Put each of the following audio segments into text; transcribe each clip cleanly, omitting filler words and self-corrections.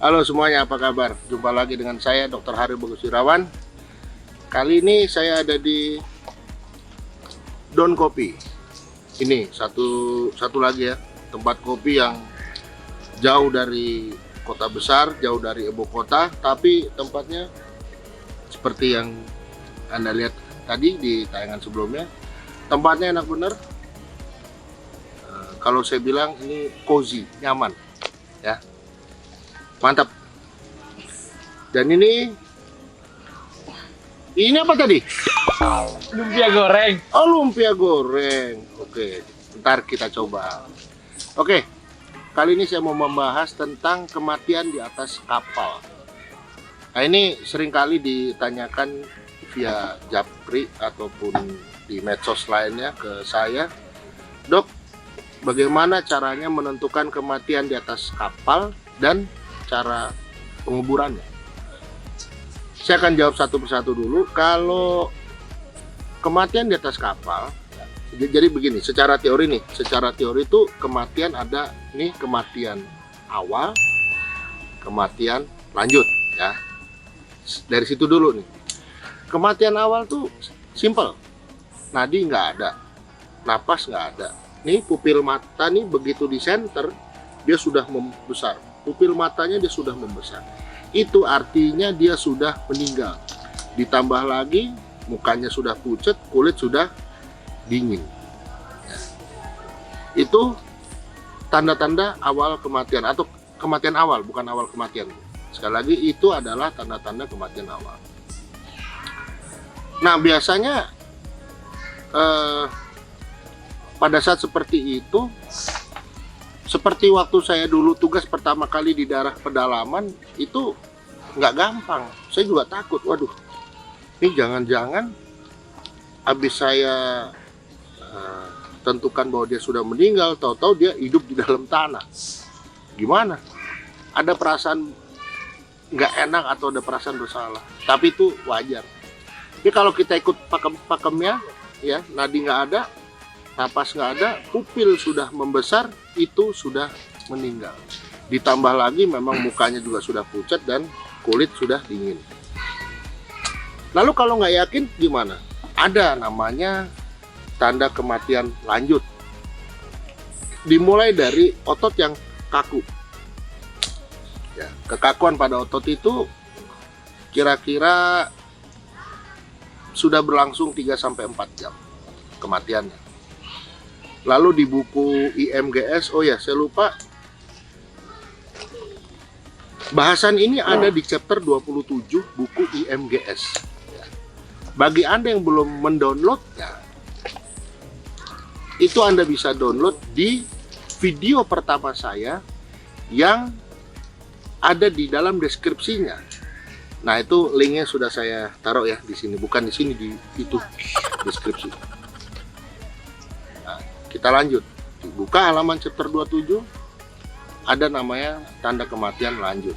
Halo semuanya, apa kabar? Jumpa lagi dengan saya Dr. Hari Bagus Irawan. Kali ini saya ada di Don Kopi. Ini satu lagi ya, tempat kopi yang jauh dari kota besar, jauh dari ibu kota, tapi tempatnya seperti yang Anda lihat tadi di tayangan sebelumnya. Tempatnya enak bener. Kalau saya bilang ini cozy, nyaman, ya. Mantap. Dan ini apa tadi? Lumpia goreng. Oh, lumpia goreng. Oke, ntar kita coba. Oke, kali ini saya mau membahas tentang kematian di atas kapal. Nah, ini seringkali ditanyakan via japri ataupun di medsos lainnya ke saya, Dok, bagaimana caranya menentukan kematian di atas kapal dan cara penguburannya? Saya akan jawab satu persatu dulu. Kalau kematian di atas kapal, jadi begini, secara teori itu kematian ada nih, kematian awal, kematian lanjut, ya. Dari situ dulu nih. Kematian awal tuh simple, nadi nggak ada, napas nggak ada. Nih pupil mata nih begitu di center dia sudah membesar. Pupil matanya dia sudah membesar. Itu artinya dia sudah meninggal. Ditambah lagi mukanya sudah pucat, kulit sudah dingin. Itu tanda-tanda awal kematian atau kematian awal, bukan awal kematian. Sekali lagi itu adalah tanda-tanda kematian awal. Nah, biasanya pada saat seperti itu, seperti waktu saya dulu tugas pertama kali di daerah pedalaman, itu nggak gampang. Saya juga takut, waduh, ini jangan-jangan habis saya tentukan bahwa dia sudah meninggal, tahu-tahu dia hidup di dalam tanah. Gimana? Ada perasaan nggak enak atau ada perasaan bersalah, tapi itu wajar. Jadi kalau kita ikut pakemnya, ya, nadi nggak ada, napas nggak ada, pupil sudah membesar, itu sudah meninggal. Ditambah lagi memang mukanya juga sudah pucat dan kulit sudah dingin. Lalu kalau nggak yakin gimana? Ada namanya tanda kematian lanjut. Dimulai dari otot yang kaku. Ya, kekakuan pada otot itu kira-kira sudah berlangsung 3-4 jam kematiannya. Lalu di buku IMGS, oh ya saya lupa, bahasan ini ada di chapter 27 buku IMGS. Bagi Anda yang belum mendownloadnya, itu Anda bisa download di video pertama saya yang ada di dalam deskripsinya. Nah, itu linknya sudah saya taruh ya di sini, bukan di sini, di itu deskripsi. Kita lanjut, buka halaman chapter 27, ada namanya tanda kematian lanjut.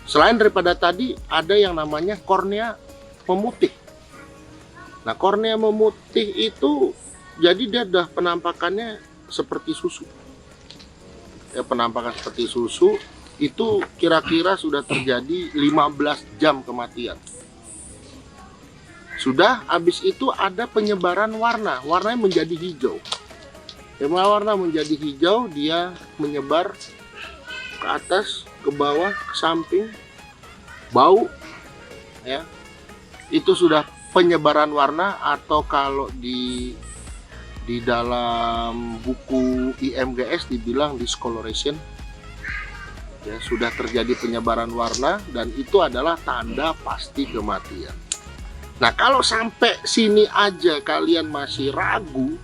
Selain daripada tadi, ada yang namanya kornea memutih. Nah, kornea memutih itu jadi dia udah penampakannya seperti susu. Ya, penampakan seperti susu itu kira-kira sudah terjadi 15 jam kematian. Sudah, habis itu ada penyebaran warna, warnanya menjadi hijau. Warna menjadi hijau, dia menyebar ke atas, ke bawah, ke samping, bau, ya. Itu sudah penyebaran warna, atau kalau di dalam buku IMGS dibilang discoloration. Ya, sudah terjadi penyebaran warna dan itu adalah tanda pasti kematian. Nah, kalau sampai sini aja kalian masih ragu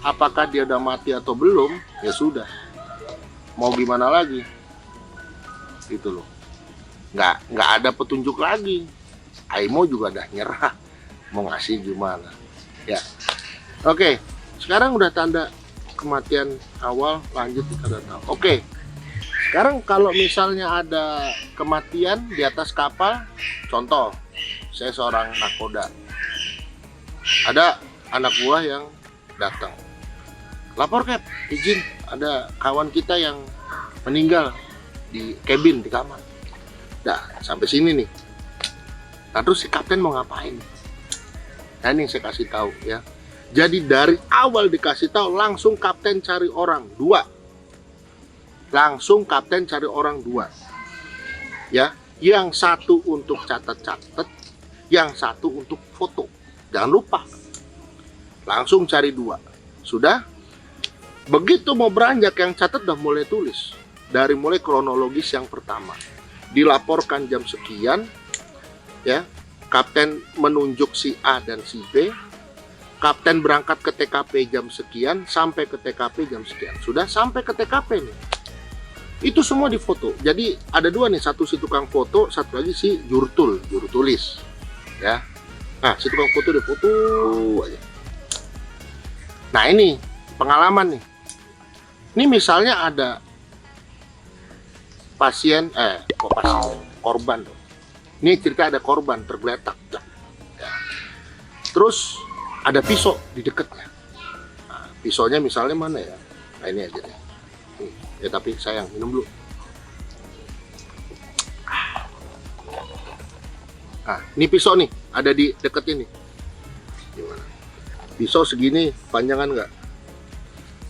apakah dia udah mati atau belum, ya sudah. Mau gimana lagi? Gitu loh. Nggak ada petunjuk lagi. Aimo juga udah nyerah. Mau ngasih gimana? Ya. Oke, sekarang udah tanda kematian awal, lanjut kita udah tahu. Oke. Sekarang kalau misalnya ada kematian di atas kapal, contoh, saya seorang nakoda, ada anak buah yang datang, lapor Cap, izin ada kawan kita yang meninggal di cabin, di kamar. Nah, sampai sini nih. Nah, terus si kapten mau ngapain? Nah, ini yang saya kasih tahu ya. Jadi dari awal dikasih tahu langsung kapten cari orang 2. Langsung kapten cari orang 2. Ya, yang satu untuk catat-catat, yang satu untuk foto. Jangan lupa. Langsung cari 2. Sudah? Begitu mau beranjak yang catat udah mulai tulis. Dari mulai kronologis yang pertama. Dilaporkan jam sekian, ya. Kapten menunjuk si A dan si B. Kapten berangkat ke TKP jam sekian, sampai ke TKP jam sekian. Sudah sampai ke TKP nih. Itu semua difoto. Jadi ada 2 nih, satu si tukang foto, satu lagi si juru tulis. Ya. Nah, si tukang foto difoto aja. Nah, ini pengalaman nih. Ini misalnya ada pasien, korban dong. Ini cerita ada korban tergeletak. Ya. Terus ada pisau di dekatnya. Nah, pisaunya misalnya mana ya? Nah, ini aja deh. Ya tapi sayang, minum dulu. Nah, ini pisau nih, ada di deket ini. Gimana? Pisau segini, panjangan nggak?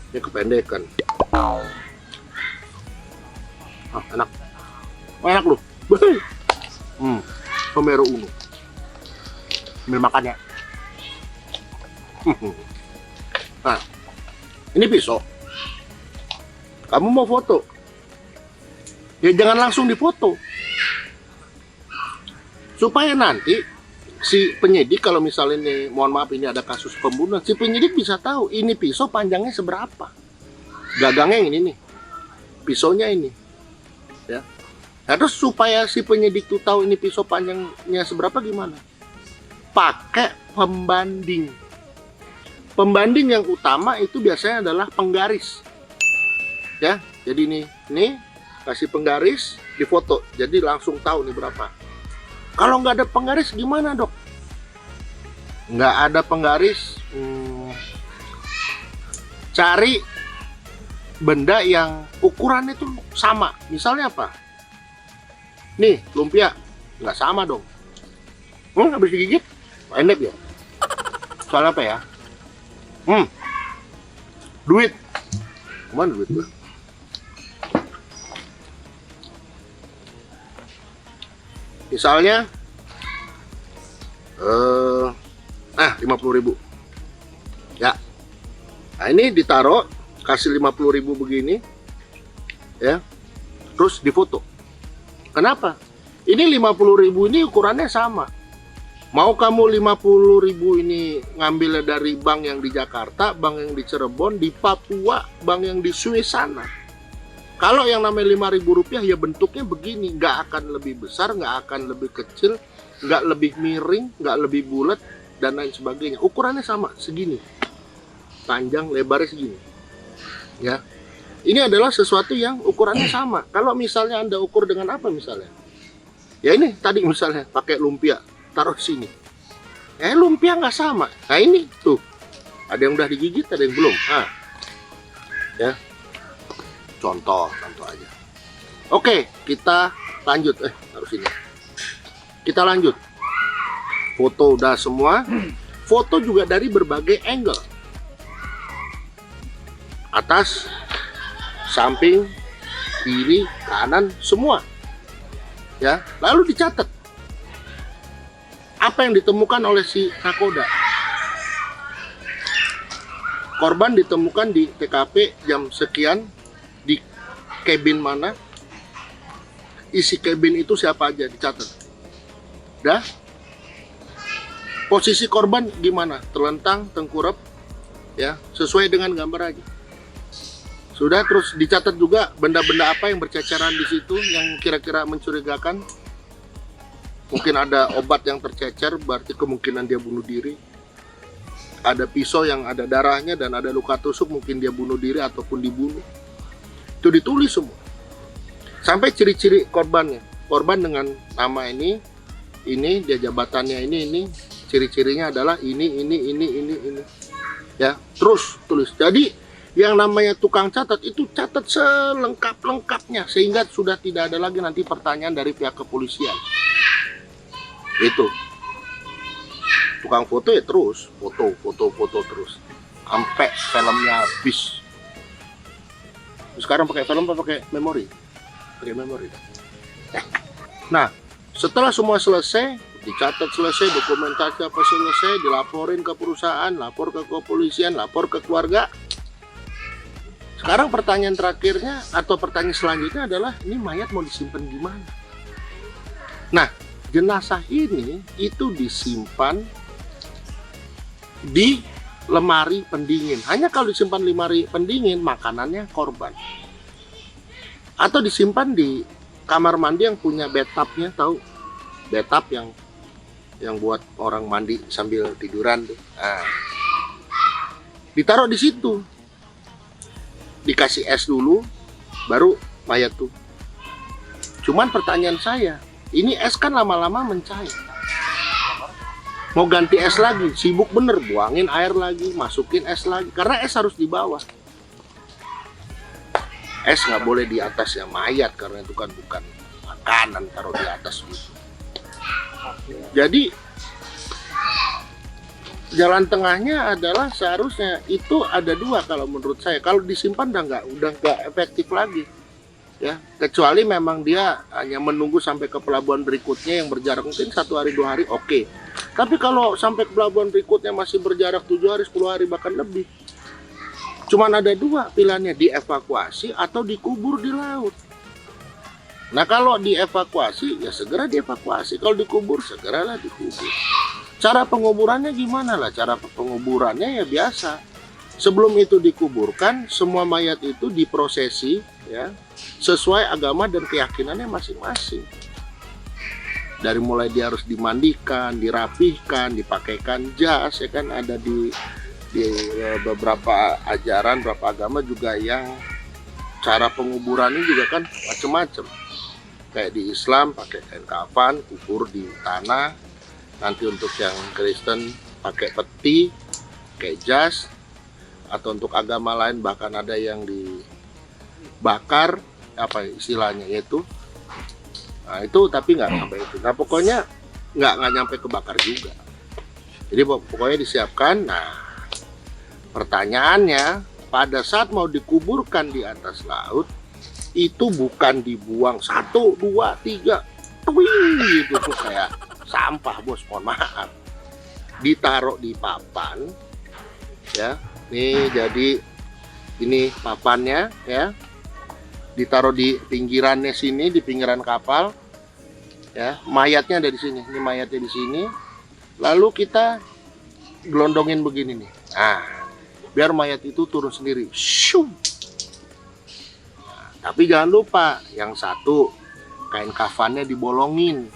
Ini kependekan. Ah, enak. Oh, enak loh. Pomero Uno. Ambil makannya. Nah, ini pisau. Kamu mau foto? Ya jangan langsung difoto. Supaya nanti si penyidik, kalau misalnya ini, mohon maaf ini ada kasus pembunuhan, si penyidik bisa tahu ini pisau panjangnya seberapa. Gagangnya yang ini nih. Pisaunya ini. Ya. Nah, terus supaya si penyidik tuh tahu ini pisau panjangnya seberapa gimana? Pakai pembanding. Pembanding yang utama itu biasanya adalah penggaris. Ya, jadi nih kasih penggaris, difoto. Jadi langsung tahu nih berapa. Kalau nggak ada penggaris gimana, Dok? Nggak ada penggaris, cari benda yang ukurannya itu sama. Misalnya apa? Nih, lumpia. Nggak sama dong. Habis digigit, pendek ya. Soal apa ya? Duit. Kemana duit gua? Misalnya 50.000. Ya. Nah, ini ditaruh, kasih 50.000 begini. Ya. Terus difoto. Kenapa? Ini 50.000 ini ukurannya sama. Mau kamu 50.000 ini ngambilnya dari bank yang di Jakarta, bank yang di Cirebon, di Papua, bank yang di Swiss sana. Kalau yang namanya 5.000 rupiah ya bentuknya begini, nggak akan lebih besar, nggak akan lebih kecil, nggak lebih miring, nggak lebih bulat, dan lain sebagainya. Ukurannya sama, segini. Panjang, lebarnya segini. Ya. Ini adalah sesuatu yang ukurannya sama. Kalau misalnya Anda ukur dengan apa misalnya? Ya ini tadi misalnya pakai lumpia, taruh sini. Lumpia nggak sama. Nah ini tuh, ada yang udah digigit, ada yang belum. Nah, ya. Contoh aja. Oke, kita lanjut. Taruh sini. Kita lanjut. Foto udah semua. Foto juga dari berbagai angle. Atas, samping, kiri, kanan, semua. Ya, lalu dicatat. Apa yang ditemukan oleh si nakoda? Korban ditemukan di TKP jam sekian, di cabin mana, isi cabin itu siapa aja, dicatat. Dah. Posisi korban gimana? Terlentang, tengkurap, ya, sesuai dengan gambar aja. Sudah, terus dicatat juga benda-benda apa yang berceceran di situ yang kira-kira mencurigakan. Mungkin ada obat yang tercecer, berarti kemungkinan dia bunuh diri. Ada pisau yang ada darahnya dan ada luka tusuk, mungkin dia bunuh diri ataupun dibunuh. Itu ditulis semua. Sampai ciri-ciri korbannya. Korban dengan nama ini, dia jabatannya ini, ciri-cirinya adalah ini. Ya, terus tulis. Jadi Yang namanya tukang catat itu catat selengkap-lengkapnya sehingga sudah tidak ada lagi nanti pertanyaan dari pihak kepolisian. Itu. Tukang foto ya terus, foto terus. Sampai filmnya habis. Sekarang pakai film apa pakai memori? Pakai memori. Nah, setelah semua selesai, dicatat selesai, dokumentasi apa selesai, dilaporin ke perusahaan, lapor ke kepolisian, lapor ke keluarga. Sekarang pertanyaan terakhirnya atau pertanyaan selanjutnya adalah ini mayat mau disimpan gimana? Nah, jenazah ini itu disimpan di lemari pendingin. Hanya kalau disimpan di lemari pendingin, makanannya korban. Atau disimpan di kamar mandi yang punya bathtubnya, tahu? Bathtub yang buat orang mandi sambil tiduran tuh. Nah, ditaruh di situ. Dikasih es dulu, baru mayat tuh. Cuman pertanyaan saya, ini es kan lama-lama mencair. Mau ganti es lagi, sibuk bener, buangin air lagi, masukin es lagi. Karena es harus di bawah. Es nggak boleh di atasnya mayat, karena itu kan bukan makanan, taruh di atas gitu. Jadi, jalan tengahnya adalah seharusnya itu ada dua kalau menurut saya. Kalau disimpan udah nggak efektif lagi. Ya, kecuali memang dia hanya menunggu sampai ke pelabuhan berikutnya yang berjarak mungkin 1 hari 2 hari, oke. Tapi kalau sampai ke pelabuhan berikutnya masih berjarak 7 hari 10 hari bahkan lebih, cuman ada dua pilihannya, dievakuasi atau dikubur di laut. Nah, kalau dievakuasi ya segera dievakuasi, kalau dikubur segeralah dikubur. Cara penguburannya gimana lah? Cara penguburannya ya biasa. Sebelum itu dikuburkan, semua mayat itu diprosesi ya sesuai agama dan keyakinannya masing-masing. Dari mulai dia harus dimandikan, dirapihkan, dipakaikan jas, ya kan, ada di beberapa ajaran, beberapa agama juga yang cara penguburannya juga kan macam-macam. Kayak di Islam pakai kain kafan, kubur di tanah. Nanti untuk yang Kristen pakai peti, pakai jas, atau untuk agama lain bahkan ada yang dibakar, apa istilahnya itu. Nah itu tapi nggak sampai itu. Nah pokoknya nggak nyampe kebakar juga. Jadi pokoknya disiapkan. Nah pertanyaannya, pada saat mau dikuburkan di atas laut, itu bukan dibuang 1, 2, 3, twing gitu tuh kayak sampah bos, mohon maaf. Ditaruh di papan, ya. Nih jadi ini papannya, ya. Ditaruh di pinggirannya sini, di pinggiran kapal, ya. Mayatnya ada di sini. Ini mayatnya di sini. Lalu kita gelondongin begini nih. Nah, biar mayat itu turun sendiri. Shoo. Nah, tapi jangan lupa, yang satu kain kafannya dibolongin.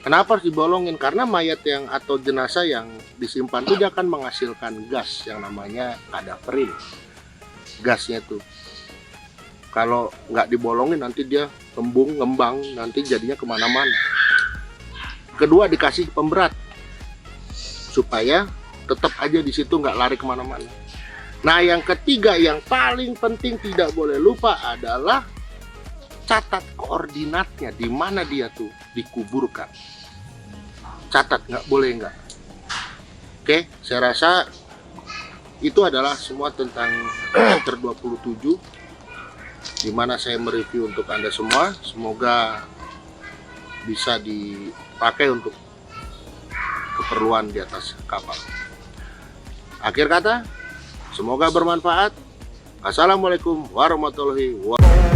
Kenapa harus dibolongin? Karena mayat yang atau jenazah yang disimpan itu dia akan menghasilkan gas yang namanya kadaverin. Gasnya tuh kalau nggak dibolongin nanti dia ngembang, nanti jadinya kemana-mana. Kedua, dikasih pemberat supaya tetap aja di situ nggak lari kemana-mana. Nah yang ketiga yang paling penting tidak boleh lupa adalah catat koordinatnya, di mana dia tuh dikuburkan. Catat, nggak boleh nggak. Oke, saya rasa itu adalah semua tentang chapter 27 di mana saya mereview untuk Anda semua. Semoga bisa dipakai untuk keperluan di atas kapal. Akhir kata, semoga bermanfaat. Assalamualaikum warahmatullahi wabarakatuh.